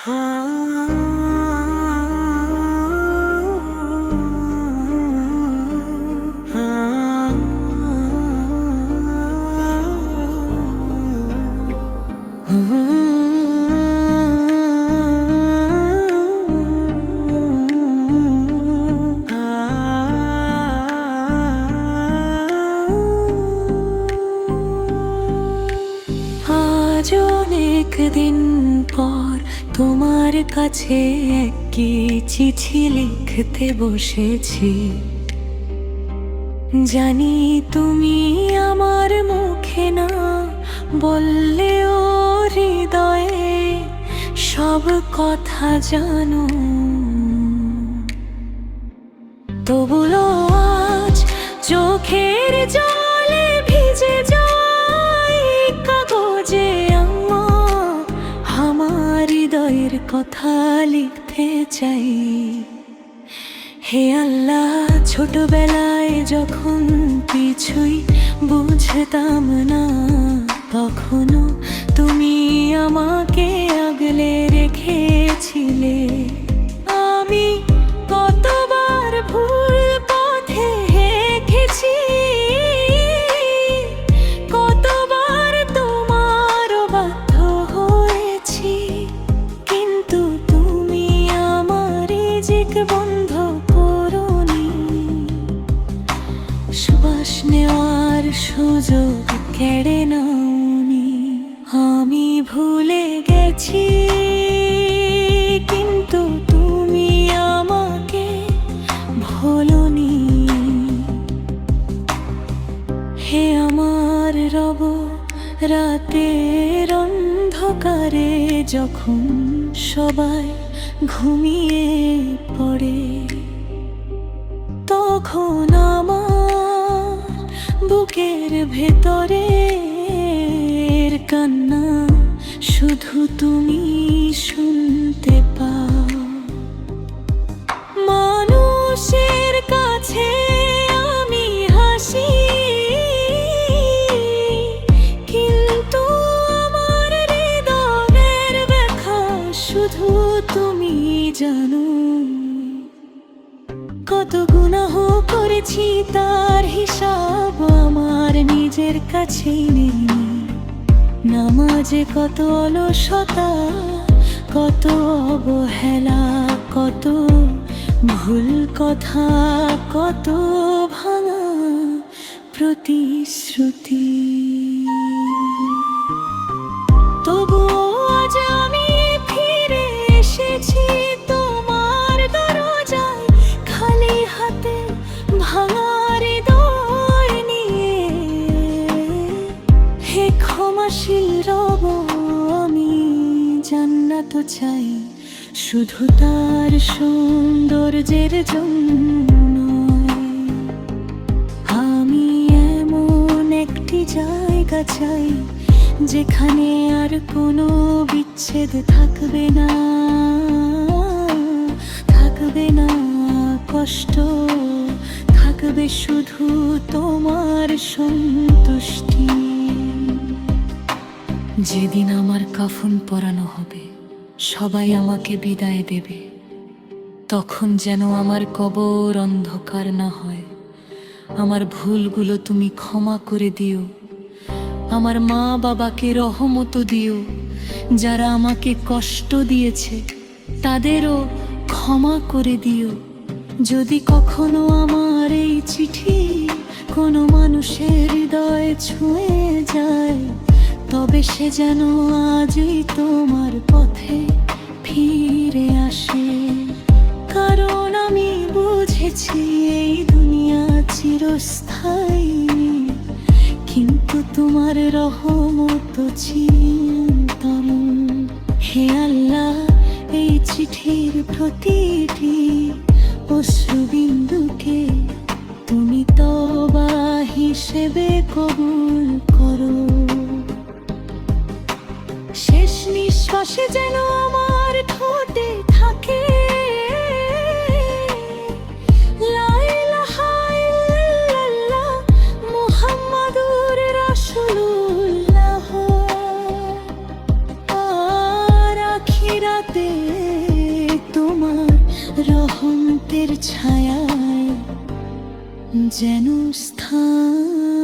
আজ অনেক দিন পর তোমার কাছে একটি চিঠি লিখতে বসেছি। জানি তুমি আমার মুখে না বললেও হৃদয়ে সব কথা জানো। তবুও আজ চোখের জলে ভিজে যায় কাগজে আমার হৃদয়ের কথা লিখতে চাই। হে আল্লাহ, ছোটবেলায় যখন কিছুই বুঝতাম না, তখনও তুমি আমাকে আগলে রেখেছিলে। আমি কতবার ভুল পথে হেঁটেছি, কতবার তোমার বাধ্য হয়েছি, কিন্তু তুমি আমার রিজিক বন্ধ করোনি। শ্বাস নেওয়ার সুযোগ কেড়ে নাওনি। আমি ভুলে গেছি, কিন্তু তুমি আমাকে ভোলোনি। হে আমার রব, রাতের অন্ধকারে যখন সবাই ঘুমিয়ে পড়ে, তখন আমার বুকের ভেতরে কান্না শুধু তুমি শুনতে পাও। মানুষের কাছে আমি হাসি, কিন্তু আমার হৃদয়ের ব্যথা শুধু তুমি জানো। কত গুনাহ করেছি তার হিসাব আমার নিজের কাছেই নেই। নামাজে কত অলসতা, কত অবহেলা, কত ভুল কথা, কত ভাঙা প্রতিশ্রুতি। তবুও আজ আমি ফিরে এসেছি তোমার দরজায়, খালি হাতে ভাঙা হৃদয় নিয়ে। হে ক্ষমাশীল রব, আমি জান্নাত চাই শুধু তার সৌন্দর্যের জন্য। আমি এমন একটি জায়গা চাই যেখানে আর কোনো বিচ্ছেদ থাকবে না, থাকবে না কষ্ট, থাকবে শুধু তোমার সন্তুষ্টি। যেদিন আমার কাফন পরানো হবে, সবাই আমাকে বিদায় দেবে, তখন যেন আমার কবর অন্ধকার না হয়। আমার ভুলগুলো তুমি ক্ষমা করে দিও। আমার মা বাবাকে রহমত দিও। যারা আমাকে কষ্ট দিয়েছে তাদেরও ক্ষমা করে দিও। যদি কখনো আমার এই চিঠি কোনো মানুষের হৃদয় ছুঁয়ে যায়, তবে সে যেন আজই তোমার পথে ফিরে আসে। কারণ আমি বুঝেছি এই দুনিয়া চিরস্থায়ী, কিন্তু তোমার রহমত চিরন্তন। হে আল্লাহ, এই চিঠির প্রতিটি অশ্রুবিন্দুকে তুমি তওবা হিসেবে কবুল করো। শেষ নিঃশ্বাসে যেন আমার ঠোঁটে থাকে লা ইলাহা ইল্লাল্লাহ মুহাম্মাদুর রাসূলুল্লাহ। আর আখিরাতে তোমার রহমতের ছায়ায় যেন স্থান।